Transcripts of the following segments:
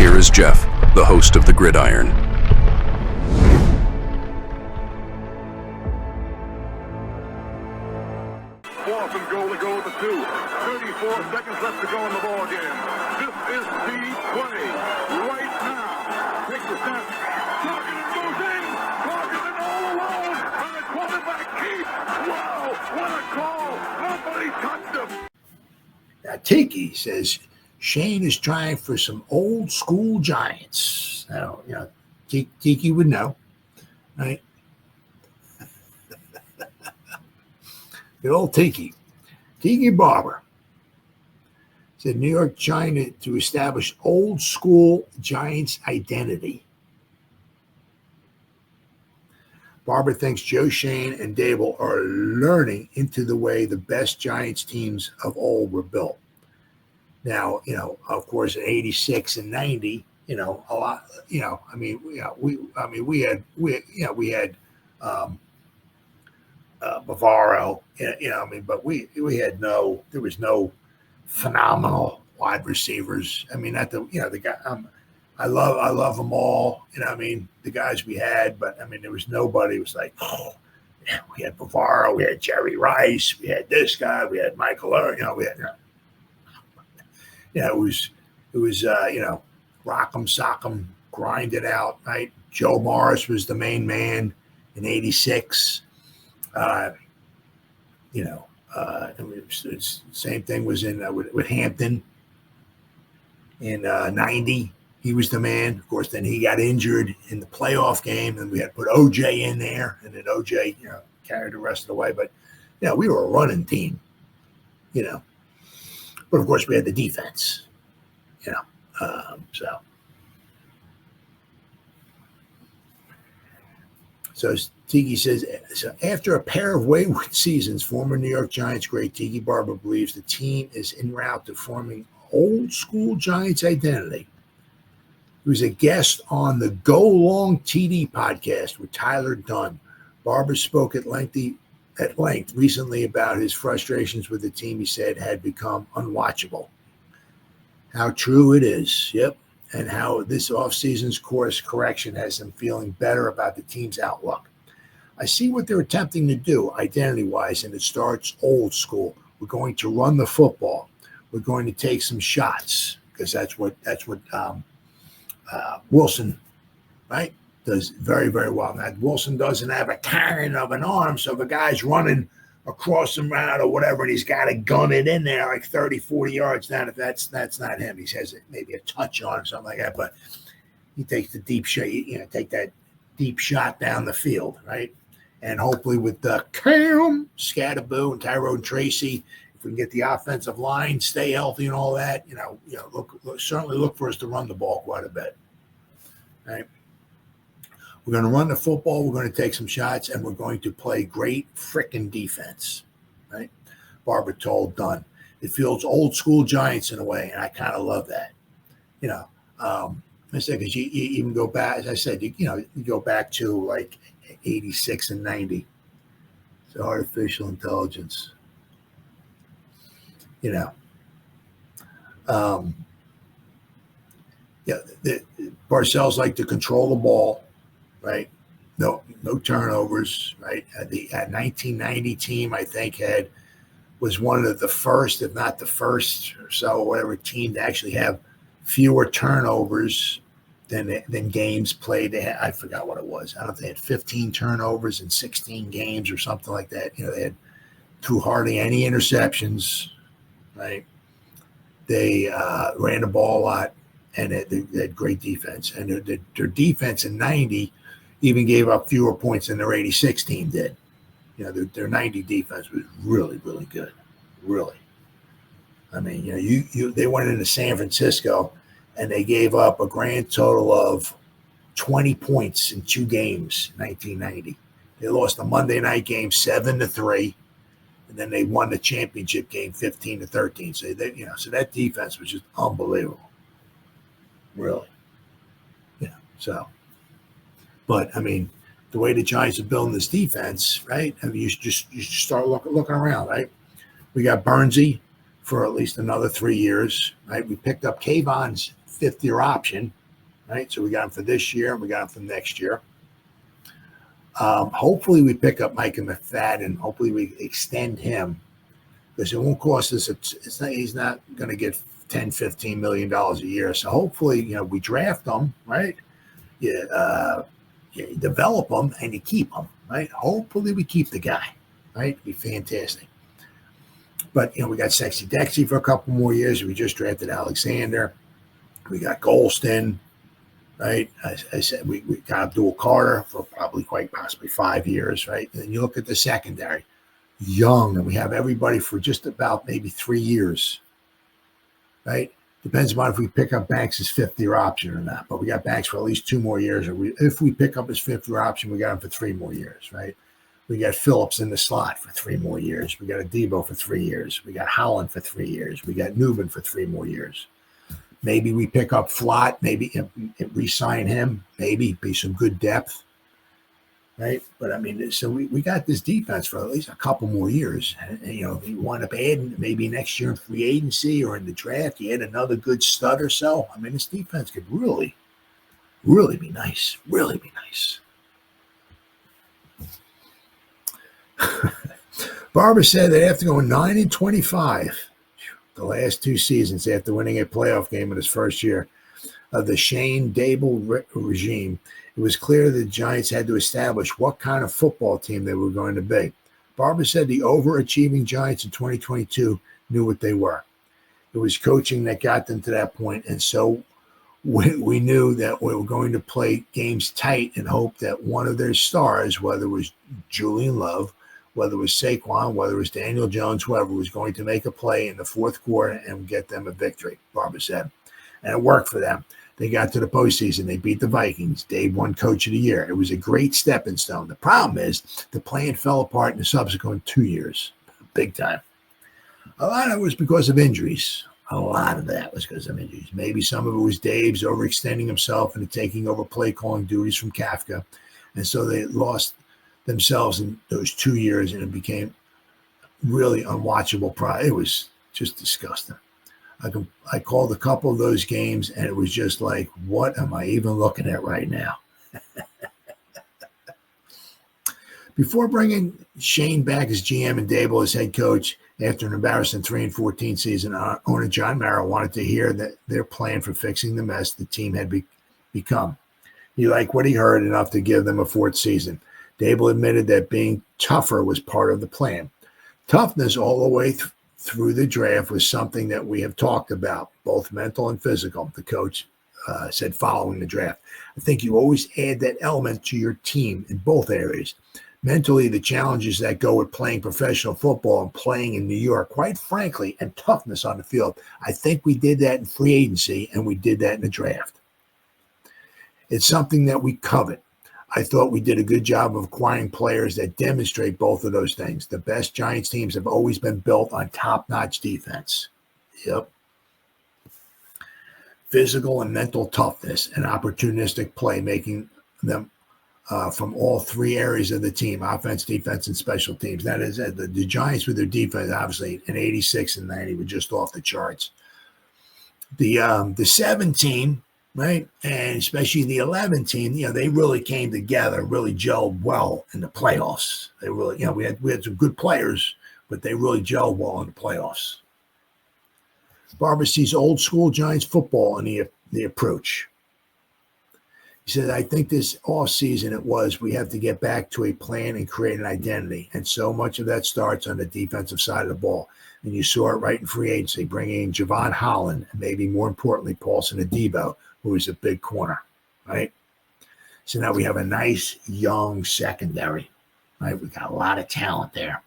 here is Jeff, the host of the Gridiron. Fourth and goal to go with the 2. 34 seconds left to go in the ball game. This is the play right now. Takes the snap. Targeted goes in. Targeted all alone. And the quarterback keeps. Wow, what a call. Nobody touched him. Now, Tiki says Shane is trying for some old school Giants. Now, Tiki would know, right? Good old Tiki. Tiki Barber said New York trying to establish old school Giants identity. Barber thinks Joe Schoen and Daboll are learning into the way the best Giants teams of old were built. Now, of course, in '86 and '90, a lot. We had Bavaro. But we had there was no phenomenal wide receivers. The guy. I love them all. The guys we had, but there was nobody who was like, we had Bavaro, we had Jerry Rice, we had this guy, we had Michael Irvin, we had, it was rock 'em, sock 'em, grind it out, right? Joe Morris was the main man in '86. Same thing was in with Hampton in '90. He was the man. Of course, then he got injured in the playoff game, and we had to put OJ in there, and then OJ, carried the rest of the way. But, we were a running team, But, of course, we had the defense, So Tiki says, after a pair of wayward seasons, former New York Giants great Tiki Barber believes the team is en route to forming old school Giants identity. He was a guest on the GoLongTD podcast with Tyler Dunne. Barber spoke at length recently about his frustrations with the team he said had become unwatchable. How true it is, yep, and how this offseason's course correction has him feeling better about the team's outlook. I see what they're attempting to do identity-wise, and it starts old school. We're going to run the football. We're going to take some shots because that's what Wilson, right, does very, very well. Now, Wilson doesn't have a cannon of an arm, so if a guy's running across him route or whatever, and he's got to gun it in there like 30, 40 yards down, if that's not him. He has maybe a touch on or something like that, but he takes the deep shot, take that deep shot down the field, right? And hopefully with Cam, Scatterboo, and Tyrone Tracy, if we can get the offensive line, stay healthy and all that, certainly look for us to run the ball quite a bit. Right? We're going to run the football. We're going to take some shots, and we're going to play great frickin' defense. Right? Barber told Dunne. It feels old school Giants in a way, and I kind of love that. I said because you even go back, as I said, you go back to like '86 and '90. So artificial intelligence. Parcells like to control the ball, right? No turnovers, right? The 1990 team, I think, was one of the first, if not the first or so, whatever team to actually have fewer turnovers than games played. I forgot what it was. I don't know if they had 15 turnovers in 16 games or something like that. They had hardly any interceptions, right? They ran the ball a lot, and they had great defense. And their defense in '90 even gave up fewer points than their '86 team did. Their '90 defense was really, really good, really. They went into San Francisco, and they gave up a grand total of 20 points in 2 games in 1990. They lost the Monday night game 7-3. And then they won the championship game 15-13. So that defense was just unbelievable, really. But the way the Giants are building this defense, right? You just start looking around, right? We got Bernsey for at least another 3 years, right? We picked up Kayvon's fifth-year option, right? So we got him for this year, and we got him for next year. Hopefully we pick up Micah McFadden. Hopefully we extend him, because it won't cost us. He's not going to get $10, $15 million a year. So hopefully, we draft him, right? You develop him and you keep him, right? Hopefully we keep the guy, right? It'd be fantastic. But, we got Sexy Dexy for a couple more years. We just drafted Alexander. We got Golston, right? I said we got Abdul Carter for probably quite possibly 5 years, right? And then you look at the secondary, young, and we have everybody for just about maybe 3 years, right? Depends on if we pick up Banks' fifth-year option or not. But we got Banks for at least 2 more years. Or if we pick up his fifth-year option, we got him for 3 more years, right? We got Phillips in the slot for 3 more years. We got a Daboll for 3 years. We got Holland for 3 years. We got Newman for 3 more years. Maybe we pick up Flott, maybe re-sign him, maybe be some good depth, right? But so we got this defense for at least a couple more years. And, if you wind up adding maybe next year in free agency or in the draft, you add another good stud or so. This defense could really, really be nice. Really be nice. Barber said that after going 9-25, the last 2 seasons after winning a playoff game in his first year of the Shane Daboll regime, it was clear that the Giants had to establish what kind of football team they were going to be. Barber said the overachieving Giants in 2022 knew what they were. It was coaching that got them to that point, and so we knew that we were going to play games tight and hope that one of their stars, whether it was Julian Love, whether it was Saquon, whether it was Daniel Jones, whoever, was going to make a play in the fourth quarter and get them a victory, Barber said. And it worked for them. They got to the postseason. They beat the Vikings. Dave won Coach of the Year. It was a great stepping stone. The problem is the plan fell apart in the subsequent 2 years, big time. A lot of it was because of injuries. A lot of that was because of injuries. Maybe some of it was Dave's overextending himself and taking over play calling duties from Kafka. And so they lost themselves in those 2 years, and it became really unwatchable. It was just disgusting. I called a couple of those games, and it was just like, what am I even looking at right now? Before bringing Shane back as GM and Daboll as head coach after an embarrassing 3-14 season, owner John Mara wanted to hear that their plan for fixing the mess the team had become. He liked what he heard enough to give them a 4th season. Daboll admitted that being tougher was part of the plan. Toughness all the way through the draft was something that we have talked about, both mental and physical, the coach said following the draft. I think you always add that element to your team in both areas. Mentally, the challenges that go with playing professional football and playing in New York, quite frankly, and toughness on the field. I think we did that in free agency, and we did that in the draft. It's something that we covet. I thought we did a good job of acquiring players that demonstrate both of those things. The best Giants teams have always been built on top-notch defense. Yep. Physical and mental toughness and opportunistic play, making them from all 3 areas of the team, offense, defense, and special teams. That is, the Giants with their defense, obviously, in 86 and 90 were just off the charts. The 7 team, right, and especially the 11 team, they really came together, really gelled well in the playoffs. They really, we had some good players, but they really gelled well in the playoffs. Barber sees old school Giants football in the approach. He said, I think this offseason we have to get back to a plan and create an identity. And so much of that starts on the defensive side of the ball. And you saw it right in free agency, bringing in Javon Holland, and maybe more importantly, Paulson Adebo, who is a big corner, right? So now we have a nice young secondary, right? We got a lot of talent there.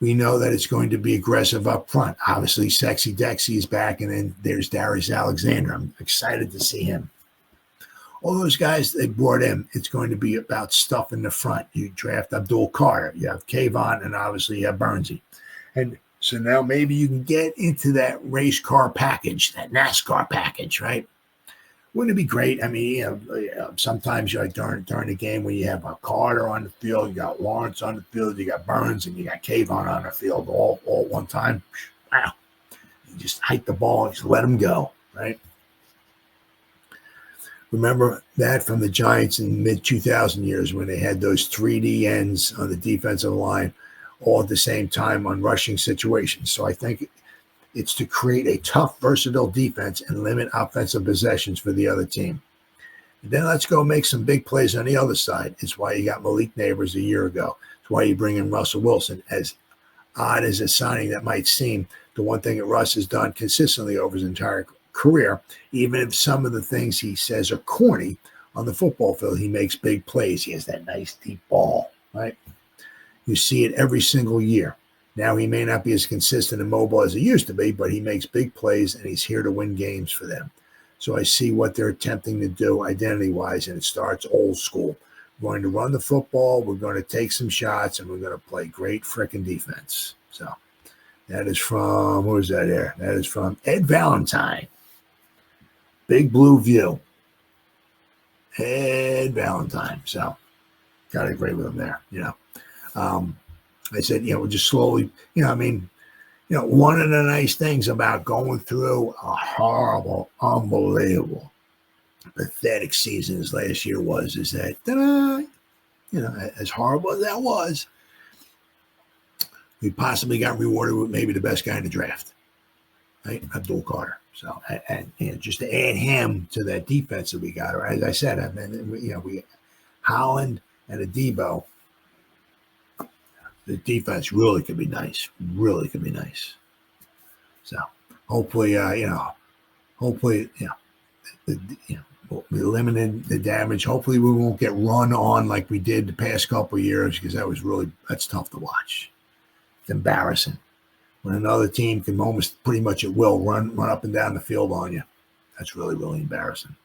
We know that it's going to be aggressive up front. Obviously, Sexy Dexy is back, and then there's Darius Alexander. I'm excited to see him. All those guys they brought in, it's going to be about stuff in the front. You draft Abdul Carter, you have Kayvon, and obviously you have Bernsey. And so now maybe you can get into that race car package, that NASCAR package, right? Wouldn't it be great? Sometimes like during the game when you have a Carter on the field, you got Lawrence on the field, you got Burns, and you got Kayvon on the field all one time. Wow. You just hike the ball and just let them go, right? Remember that from the Giants in the mid-2000 years when they had those 3D ends on the defensive line all at the same time on rushing situations. So I think it's to create a tough, versatile defense and limit offensive possessions for the other team. And then let's go make some big plays on the other side. It's why you got Malik Neighbors a year ago. It's why you bring in Russell Wilson. As odd as a signing that might seem, the one thing that Russ has done consistently over his entire career, even if some of the things he says are corny on the football field, he makes big plays. He has that nice deep ball, right? You see it every single year. Now he may not be as consistent and mobile as he used to be, but he makes big plays and he's here to win games for them. So I see what they're attempting to do identity-wise, and it starts old school. We're going to run the football, we're going to take some shots, and we're going to play great frickin' defense. So that is from, who is that there? That is from Ed Valentine. Big Blue View. Ed Valentine. So got to agree with him there, I said, we'll just slowly, one of the nice things about going through a horrible, unbelievable, pathetic season as last year was, is that, as horrible as that was, we possibly got rewarded with maybe the best guy in the draft, right? Abdul Carter. So, and just to add him to that defense that we got, or as I said, we Holland and a Daboll. The defense really could be nice. Really could be nice. So hopefully, we limited the damage. Hopefully we won't get run on like we did the past couple of years, because that's tough to watch. It's embarrassing when another team can almost pretty much at will run up and down the field on you. That's really, really embarrassing.